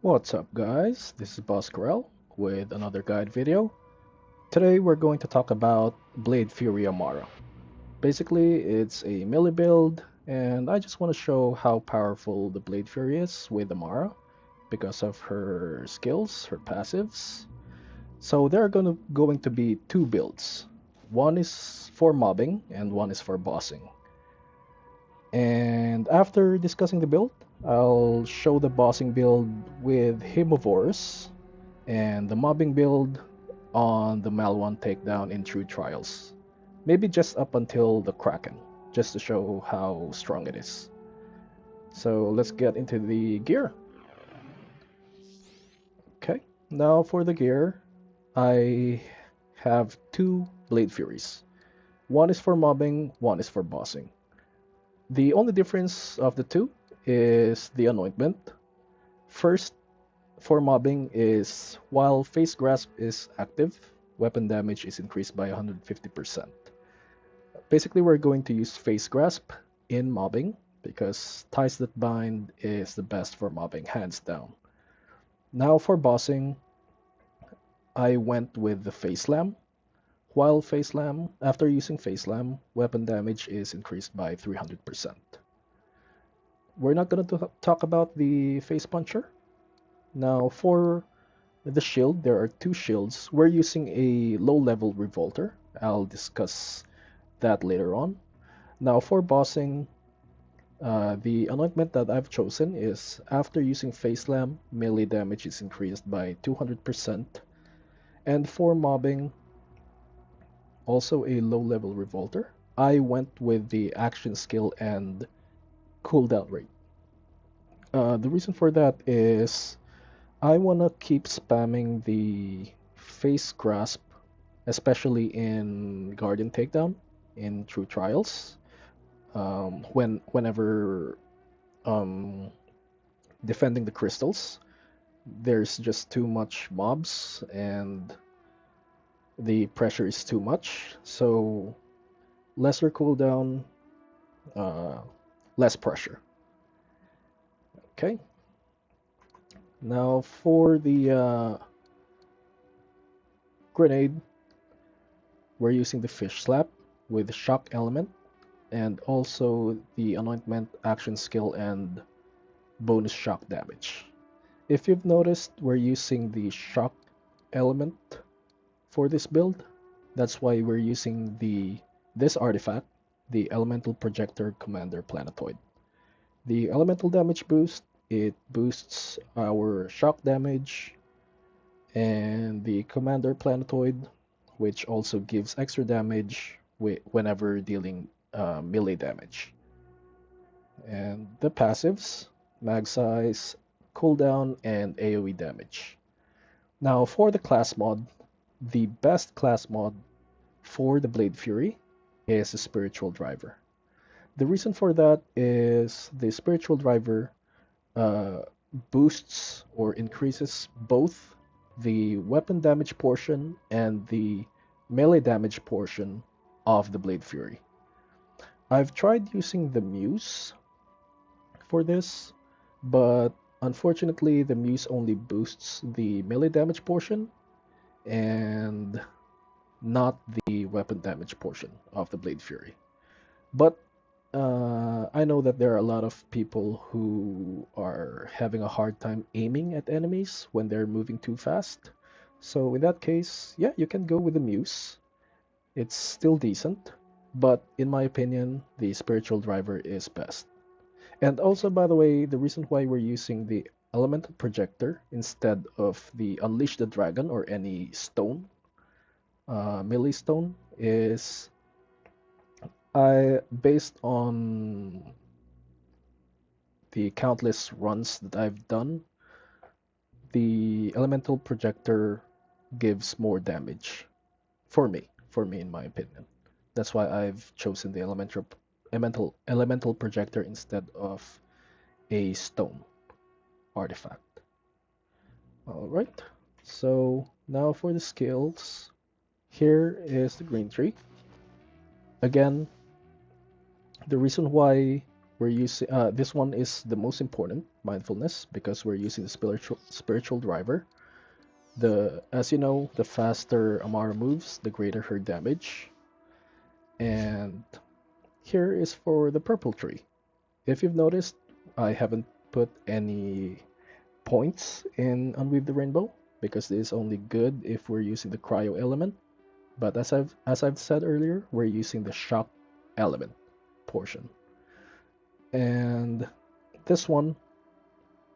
What's up guys, this is Boss Corel with another guide video. Today we're going to talk about Blade Fury Amara. Basically it's a melee build and I just want to show how powerful the Blade Fury is with Amara because of her skills, her passives. So there are going to be two builds. One is for mobbing and one is for bossing. And after discussing the build, I'll show the bossing build with Hemovores and the mobbing build on the Mal1 takedown in True Trials. Maybe just up until the Kraken, just to show how strong it is. So let's get into the gear. Okay, now for the gear, I have two Blade Furies. One is for mobbing, one is for bossing. The only difference of the two is the anointment. First, for mobbing is while face grasp is active, weapon damage is increased by 150%. Basically, we're going to use face grasp in mobbing because ties that bind is the best for mobbing, hands down. Now for bossing, I went with the face slam. While face slam, after using face slam, weapon damage is increased by 300%. We're not going to talk about the face puncher. Now for the shield, there are two shields. We're using a low-level revolter. I'll discuss that later on. Now for bossing, the anointment that I've chosen is after using Face Slam, melee damage is increased by 200%. And for mobbing, also a low-level revolter, I went with the action skill and cooldown rate. The reason for that is I want to keep spamming the face grasp, especially in Guardian Takedown, in True Trials, whenever defending the crystals. There's just too much mobs and the pressure is too much, so lesser cooldown, uh, less pressure. Okay, now for the grenade, we're using the fish slap with shock element and also the anointment action skill and bonus shock damage. If you've noticed, we're using the shock element for this build. That's why we're using this artifact, the Elemental Projector Commander Planetoid. The elemental damage boost, it boosts our shock damage, and the Commander Planetoid, which also gives extra damage whenever dealing melee damage. And the passives, mag size, cooldown, and AoE damage. Now for the class mod, the best class mod for the Blade Fury is the Spiritual Driver. The reason for that is the Spiritual Driver uh, boosts or increases both the weapon damage portion and the melee damage portion of the Blade Fury. I've tried using the Muse for this, but unfortunately the Muse only boosts the melee damage portion and not the weapon damage portion of the Blade Fury. But I know that there are a lot of people who are having a hard time aiming at enemies when they're moving too fast. So in that case, yeah, you can go with the Muse. It's still decent, but in my opinion, the Spiritual Driver is best. And also, by the way, the reason why we're using the Elemental Projector instead of the Unleash the Dragon or any stone, melee stone, is based on the countless runs that I've done, the Elemental Projector gives more damage for me in my opinion. That's why I've chosen the elemental projector instead of a stone artifact. All right, so now for the skills. Here is the green tree. Again, the reason why we're using this one is the most important mindfulness because we're using the spiritual driver. As you know, the faster Amara moves, the greater her damage. And here is for the purple tree. If you've noticed, I haven't put any points in Unweave the Rainbow because it is only good if we're using the cryo element. But as I've said earlier, we're using the shock element portion. And this one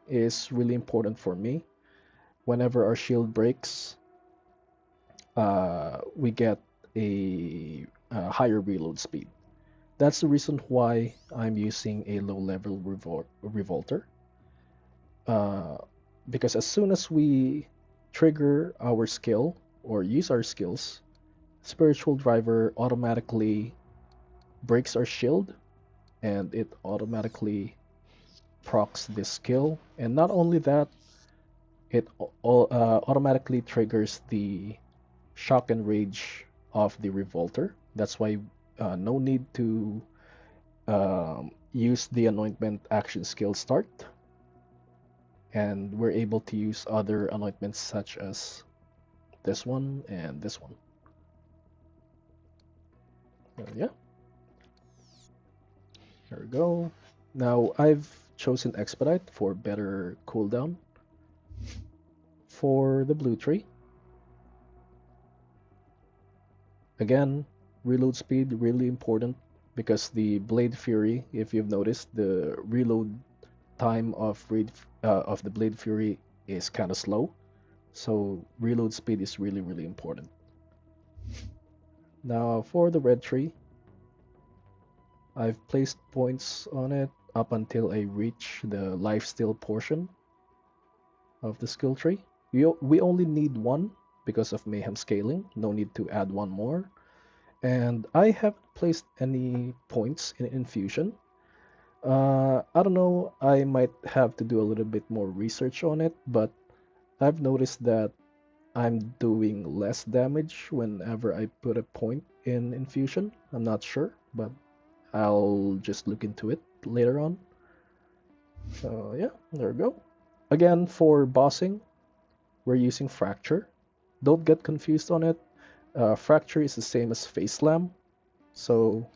is really important for me. Whenever our shield breaks, we get a higher reload speed. That's the reason why I'm using a low-level revolter. Because as soon as we trigger our skill or use our skills, Spiritual Driver automatically breaks our shield and it automatically procs this skill. And not only that, it automatically triggers the shock and rage of the revolter. That's why no need to use the anointment action skill start. And we're able to use other anointments such as this one and this one. Yeah. There we go. Now I've chosen Expedite for better cooldown. For the blue tree, again, reload speed really important because the Blade Fury, if you've noticed, the reload time of the Blade Fury is kind of slow, so reload speed is really important. Now for the red tree, I've placed points on it up until I reach the lifesteal portion of the skill tree. We only need one because of mayhem scaling, no need to add one more. And I haven't placed any points in infusion. I don't know, I might have to do a little bit more research on it, but I've noticed that I'm doing less damage whenever I put a point in infusion. I'm not sure, but I'll just look into it later on. So yeah, there we go. Again, for bossing, we're using Fracture. Don't get confused on it. Fracture is the same as Face Slam, so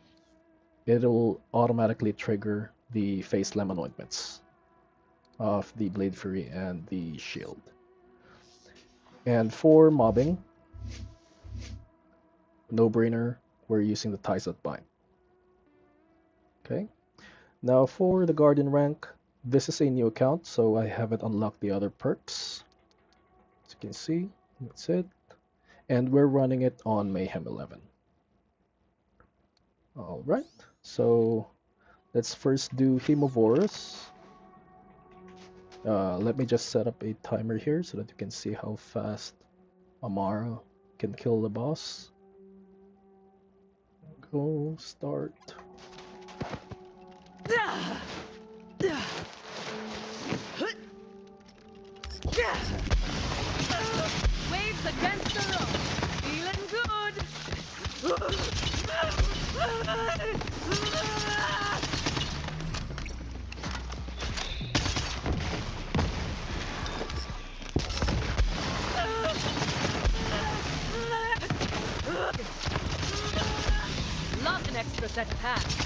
it'll automatically trigger the Face Slam anointments of the Blade Fury and the Shield. And for mobbing, no-brainer, we're using the Ties That Bind. Okay, now for the Guardian rank, this is a new account, so I haven't unlocked the other perks. As you can see, that's it. And we're running it on Mayhem 11. Alright, so let's first do Hemovorus. Let me just set up a timer here so that you can see how fast Amara can kill the boss. Go, start. Waves against the road. Feeling good. Love an extra set of hands.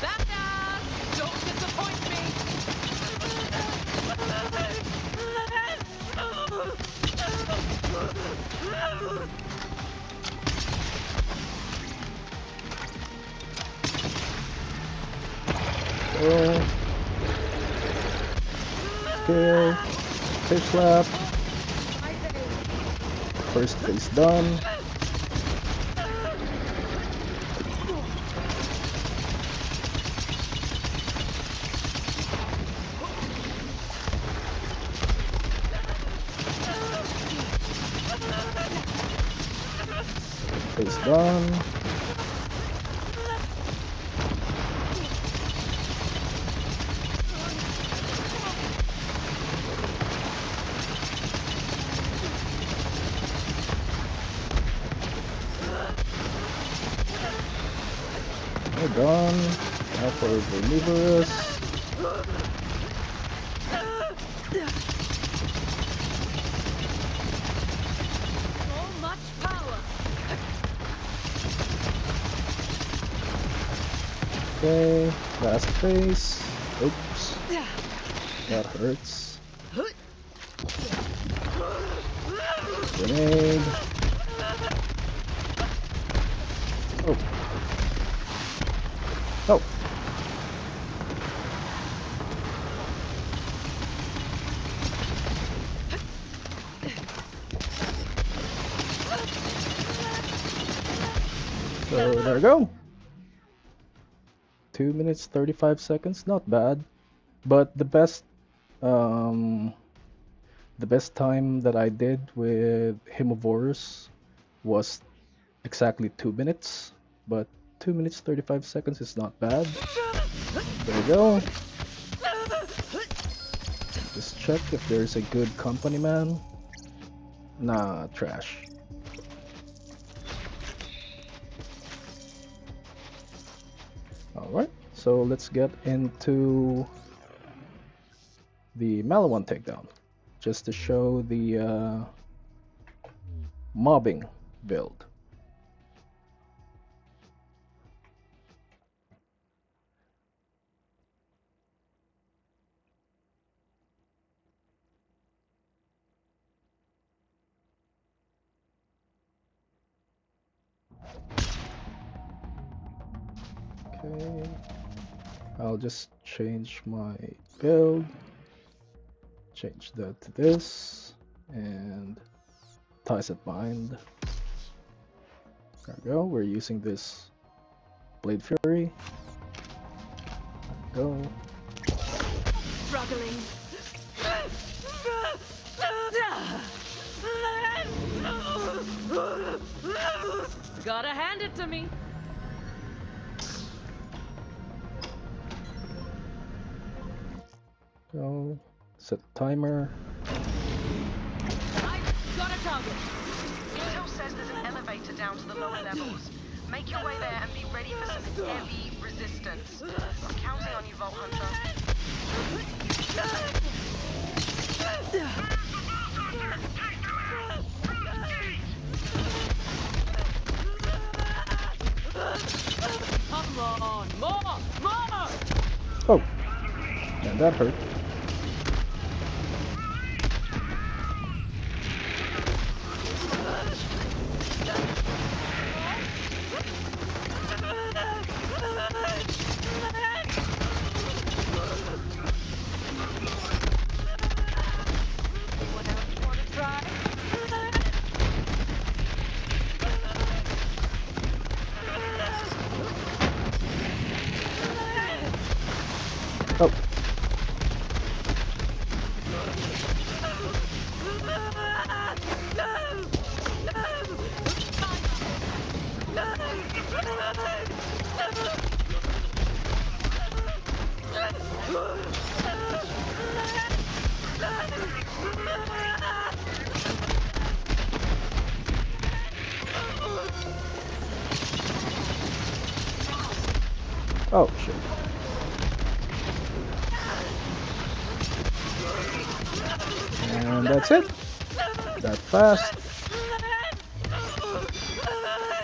Badass! Don't disappoint me! Oh. Kill. Fish slap. First phase done. Phase done. We're done. Now for the removerus. So much power. Okay, last phase. Oops, that hurts. Grenade. Oh. Oh. So there we go. 2 minutes 35 seconds, not bad. But um the best time that I did with Hemovorus was exactly 2 minutes. But 2 minutes 35 seconds is not bad. There we go. Just check if there's a good company man. Nah, trash. Alright, so let's get into the Malawan takedown. Just to show the mobbing build. Okay, I'll just change my build, change that to this, and ties it bind. There we go, we're using this Blade Fury. There we go. Struggling. Gotta hand it to me. Go, set timer. I got a target. Intel says there's an elevator down to the lower levels. Make your way there and be ready for some heavy resistance. I'm counting on you, Vault Hunter. Come on, more! Oh, and that hurt. Anyone else want to try? Oh, oh shit. And that's it. That fast.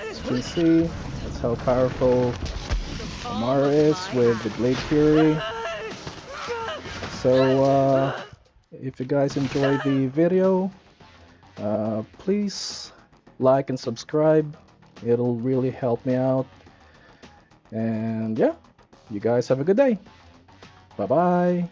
As you can see, that's how powerful Amara is with the Blade Fury. So, if you guys enjoyed the video, please like and subscribe. It'll really help me out. And yeah, you guys have a good day. Bye bye.